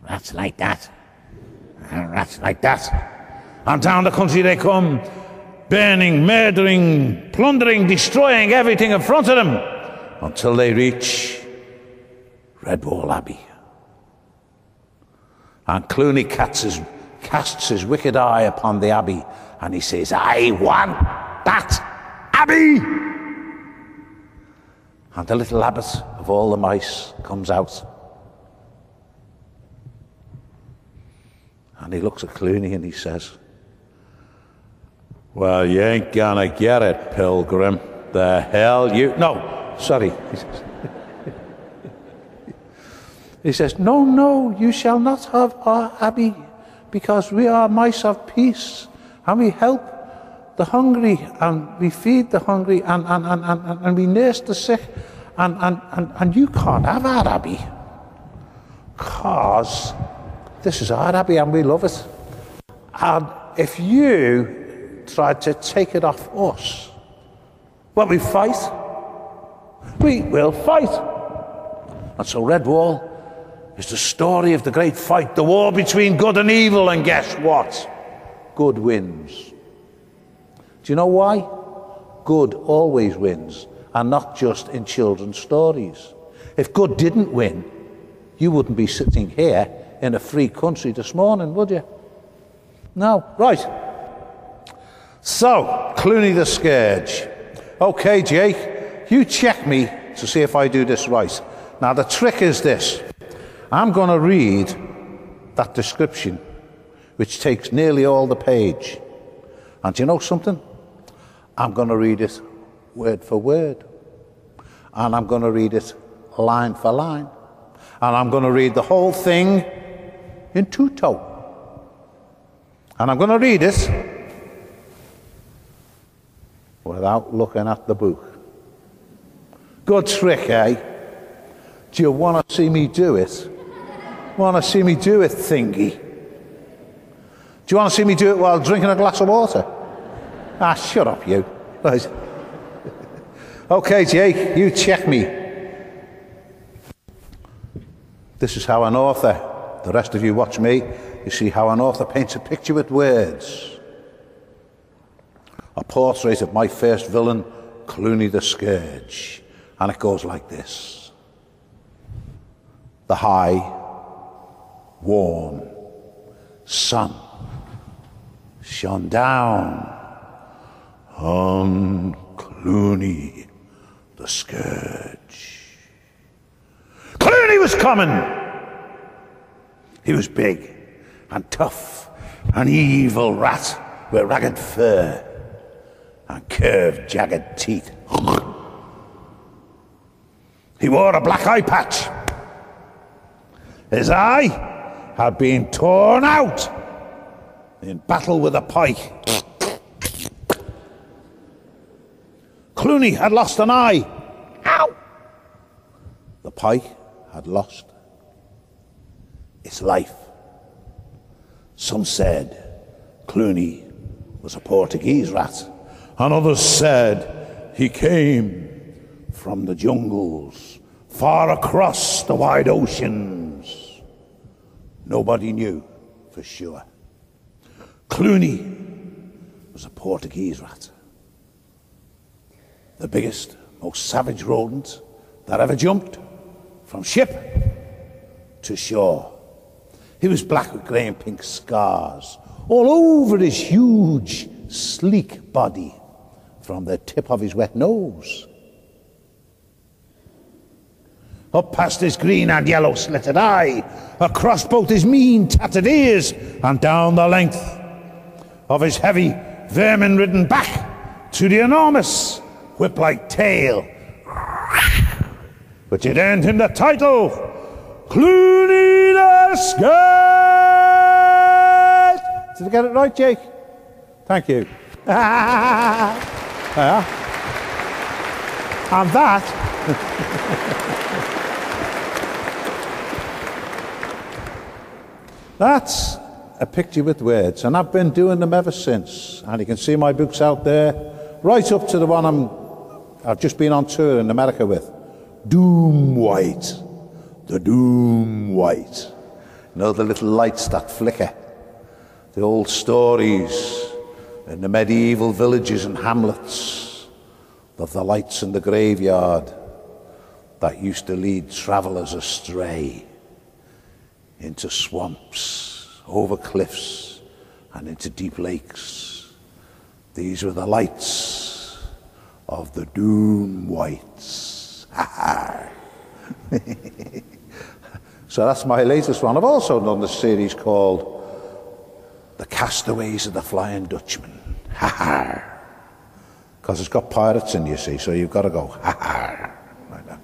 Rats like that. And rats like that. And down the country they come, burning, murdering, plundering, destroying everything in front of them, until they reach Redwall Abbey. And Clooney casts his wicked eye upon the abbey, and he says, I want that abbey! And the little abbot of all the mice comes out. And he looks at Clooney and he says, well, you ain't gonna get it, pilgrim. The hell you... No, sorry. He says, no, you shall not have our abbey, because we are mice of peace, and we help the hungry, and we feed the hungry, and we nurse the sick, and you can't have our abbey, because this is our abbey and we love it. And if you try to take it off us, well, we fight. We will fight. And so Redwall is the story of the great fight, the war between good and evil, and guess what? Good wins. Do you know why? Good always wins, and not just in children's stories. If good didn't win, you wouldn't be sitting here in a free country this morning, would you? No. Right. So, Clooney the Scourge. Okay, Jake, you check me to see if I do this right. Now, the trick is this. I'm going to read that description, which takes nearly all the page. And do you know something? I'm going to read it word for word. And I'm going to read it line for line. And I'm going to read the whole thing in two-toe. And I'm going to read it without looking at the book. Good trick, eh? Do you want to see me do it? Want to see me do it, thingy? Do you want to see me do it while drinking a glass of water? Ah, shut up, you. Right. Okay, Jake, you check me. This is how an author, the rest of you watch me, you see how an author paints a picture with words. A portrait of my first villain, Clooney the Scourge. And it goes like this. The high, warm sun shone down on Clooney the Scourge. Clooney was coming. He was big and tough, an evil rat with ragged fur and curved, jagged teeth. He wore a black eye patch. His eye had been torn out in battle with a pike. Clooney had lost an eye. Ow! The pike had lost its life. Some said Clooney was a Portuguese rat, and others said he came from the jungles, far across the wide oceans. Nobody knew for sure. Clooney was a Portuguese rat. The biggest, most savage rodent that ever jumped from ship to shore. He was black with grey and pink scars all over his huge, sleek body, from the tip of his wet nose up past his green and yellow slitted eye, across both his mean tattered ears, and down the length of his heavy, vermin-ridden back to the enormous whip-like tail, which had earned him the title Clooney the Scourge. Did I get it right, Jake? Thank you. And that that's a picture with words, and I've been doing them ever since. And you can see my books out there, right up to the one I've just been on tour in America with, Doom White. The Doom White. You know, the little lights that flicker. The old stories in the medieval villages and hamlets of the lights in the graveyard that used to lead travellers astray into swamps, over cliffs, and into deep lakes. These were the lights of the Doom Whites. So that's my latest one. I've also done the series called The Castaways of the Flying Dutchman. Because it's got pirates in, you see, so you've got to go like that.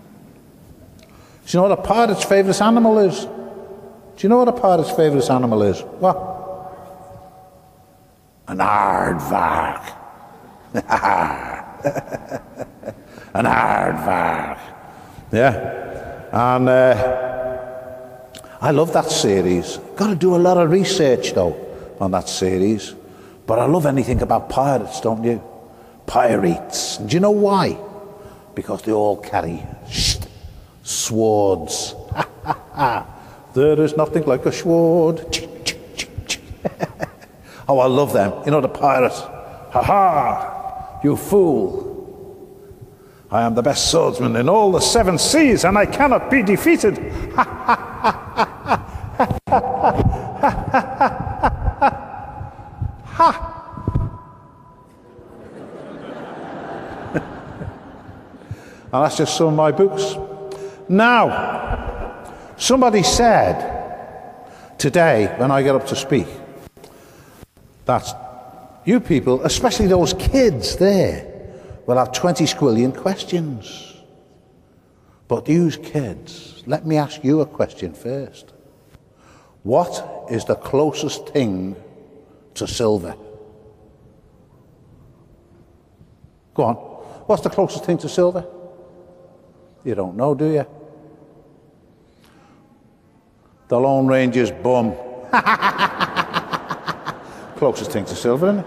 Do you know what a pirate's favourite animal is? Do you know what a pirate's favourite animal is? What? An aardvark. An aardvark. Yeah. And I love that series. Got to do a lot of research, though, on that series. But I love anything about pirates, don't you? Pirates. Do you know why? Because they all carry swords. There is nothing like a sword. Oh, I love them. You know, the pirates. Ha ha! You fool. I am the best swordsman in all the 7 seas, and I cannot be defeated. Ha! And that's just some of my books. Now, somebody said today, when I get up to speak, that you people, especially those kids there, will have 20 squillion questions. But you kids, let me ask you a question first. What is the closest thing to silver? Go on. What's the closest thing to silver? You don't know, do you? The Lone Ranger's bum. Closest thing to silver, isn't it?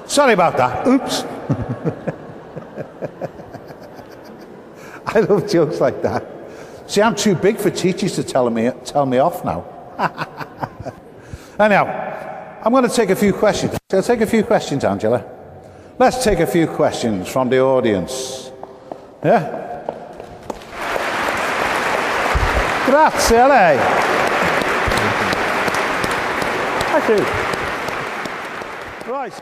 Sorry about that. Oops. I love jokes like that. See, I'm too big for teachers to tell me off now. Anyhow, I'm going to take a few questions. I'll take a few questions, Angela. Let's take a few questions from the audience. Yeah? Grazie a lei. Thank you. Right.